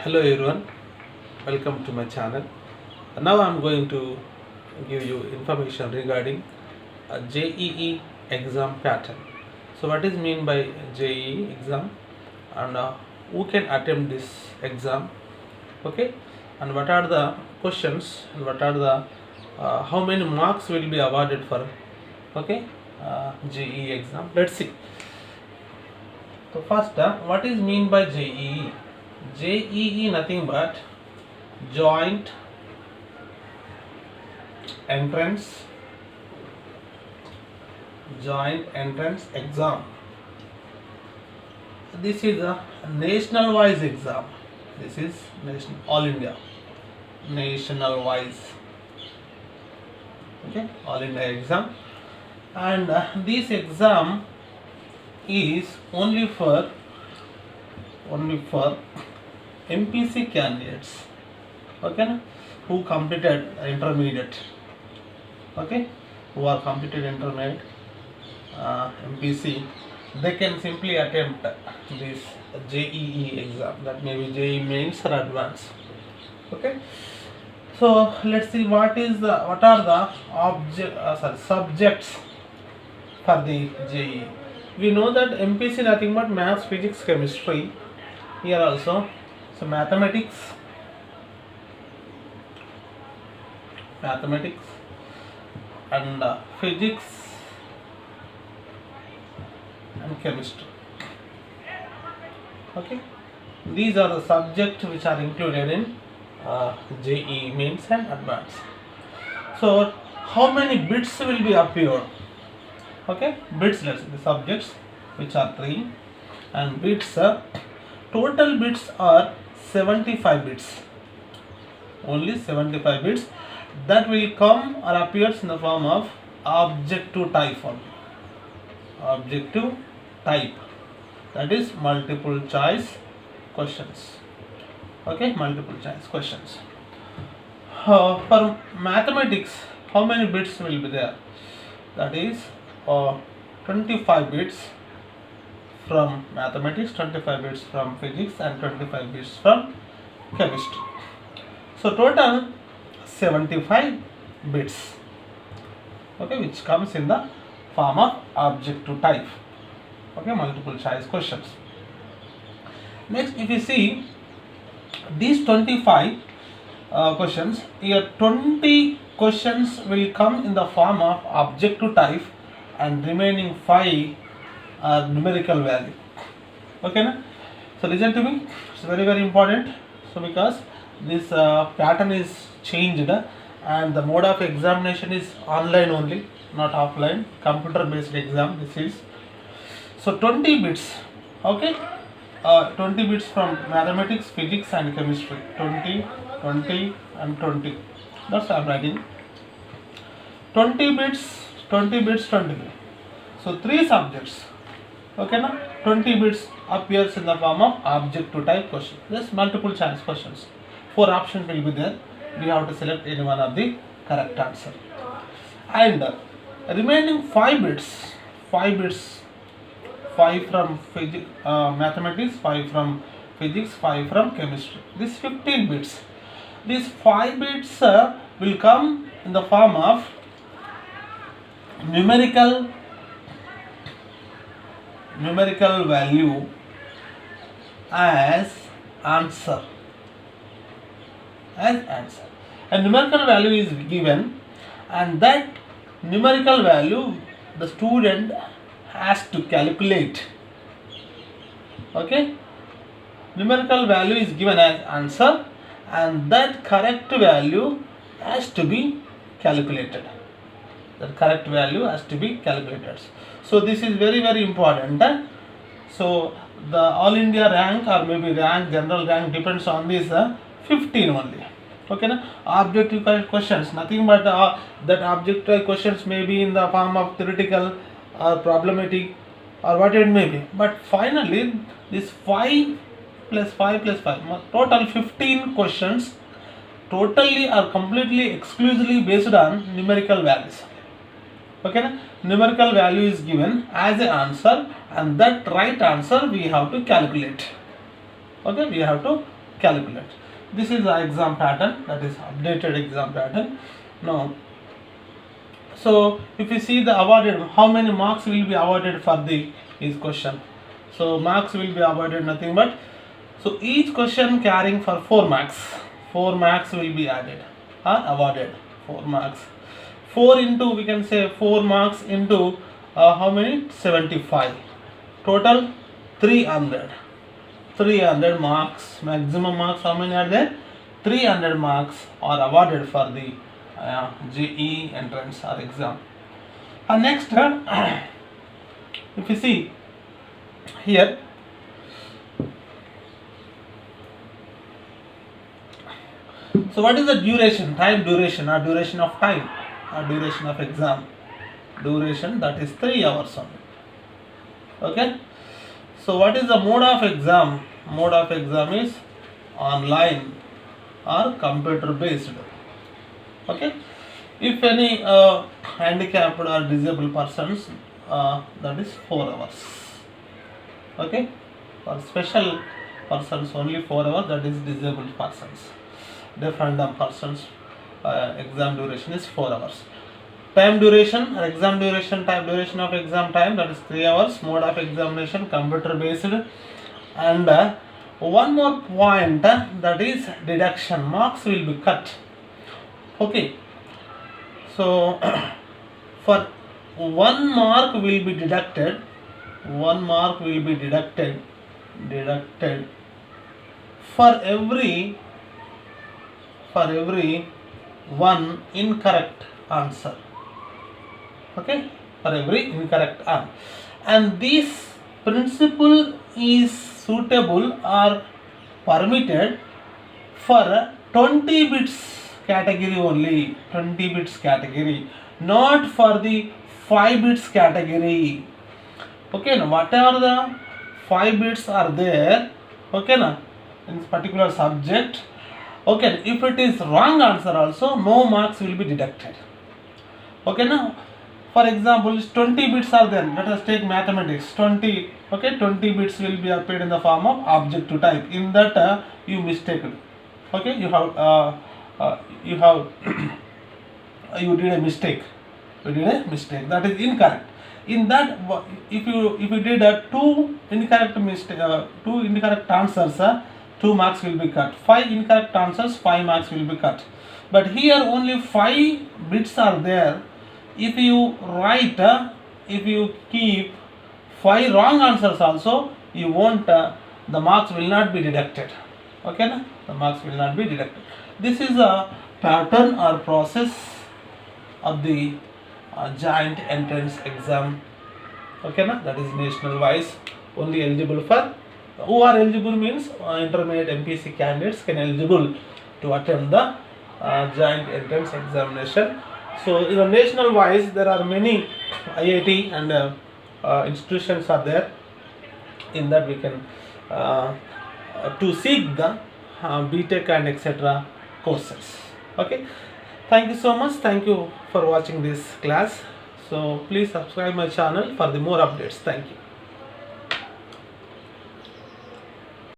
Hello everyone, welcome to my channel. Now I'm going to give you information regarding a JEE exam pattern. So what is mean by JEE exam and who can attempt this exam, okay, and what are the questions and what are the how many marks will be awarded for, okay, JEE exam. Let's see. So first, what is mean by JEE? JEE nothing but joint entrance exam. This is a national wise exam. This is all India national wise, okay, all India exam, and this exam is only for MPC candidates, okay, who completed intermediate, okay, who are completed intermediate MPC, they can simply attempt this JEE exam. That may be JEE mains or advanced, okay. So let's see what are the subjects for the JEE. We know that MPC nothing but maths, physics, chemistry. Here also, so mathematics and physics and chemistry, okay. These are the subjects which are included in JEE mains and advanced. So how many bits will be appeared, okay, bits, let's see, the subjects which are 3 and bits total bits are 75 bits, only 75 bits, that will come or appears in the form of objective type only, objective type, that is multiple choice questions, okay, multiple choice questions. For mathematics, how many bits will be there? That is 25 bits from mathematics, 25 bits from physics and 25 bits from chemistry. So total 75 bits, okay, which comes in the form of objective type, okay, multiple choice questions. Next, if you see these 25 questions, here 20 questions will come in the form of objective type and remaining 5 are numerical value, okay na? So listen to me, it's very important. So because this pattern is changed and the mode of examination is online only, not offline, computer based exam this is. So 20 bits, okay, 20 bits from mathematics, physics and chemistry, 20 and 20, that's I'm writing 20 bits, 20 bits, 20 bits. So 3 subjects, okay na, 20 bits appears in the form of objective type question. This multiple choice questions, 4 options will be there, we have to select any one of the correct answer. And remaining 5 bits, 5 from mathematics, 5 from physics, 5 from chemistry, this 15 bits. These 5 bits will come in the form of numerical value as answer, and numerical value is given, and that numerical value the student has to calculate, okay, numerical value is given as answer and that correct value has to be calculated, so this is very important. So the all India rank or maybe rank, general rank depends on this 15 only, okay na? Objective questions nothing but that objective questions may be in the form of theoretical or problematic or what it may be, but finally this 5 plus 5 plus 5 total 15 questions totally or completely exclusively based on numerical values, okay na? Numerical value is given as an answer and that right answer we have to calculate, okay, we have to calculate. This is the exam pattern, that is updated exam pattern. Now, so if you see the awarded, how many marks will be awarded for the each question. So marks will be awarded nothing but, so each question carrying for 4 marks. 4 marks will be added or awarded. 4 marks. 4 into, we can say 4 marks into how many? 75. Total 300. 300 marks. Maximum marks how many are there? 300 marks are awarded for the JEE entrance or exam. Next, if you see here, so what is the duration, time duration or duration of time or duration of exam? Duration, that is 3 hours only. Okay. So what is the mode of exam? Mode of exam is online or computer based. Okay. If any handicapped or disabled persons, that is 4 hours. Okay. For special persons only 4 hours, that is disabled persons. Deaf and dumb persons, exam duration is 4 hours. Time duration or exam duration, time duration of exam time, that is 3 hours. Mode of examination computer based. And one more point, that is deduction. Marks will be cut. Okay. So for 1 mark will be deducted. 1 mark will be deducted for every one incorrect answer. Okay, for every incorrect answer. And this principle is suitable or permitted for 20 bits category only. 20 bits category, not for the 5 bits category. Okay, now whatever the 5 bits are there, okay, now in this particular subject, okay, if it is wrong answer also, no marks will be deducted. Okay, now for example 20 bits are there. Let us take mathematics. 20, okay, 20 bits will be appeared in the form of object to type. In that you mistaken. Okay, you have you did a mistake. You did a mistake. That is incorrect. In that, if you did two incorrect answers, 2 marks will be cut. 5 incorrect answers, 5 marks will be cut. But here only 5 bits are there. If you write, if you keep 5 wrong answers also, you won't, the marks will not be deducted. Okay, na? The marks will not be deducted. This is a pattern or process of the joint entrance exam. Okay, na? That is national wise, only eligible for, who are eligible means intermediate MPC candidates can eligible to attend the joint entrance examination. So in the national wise, there are many IIT and institutions are there. In that we can to seek the BTech and etc. courses. Okay, thank you so much. Thank you for watching this class. So please subscribe my channel for the more updates. Thank you.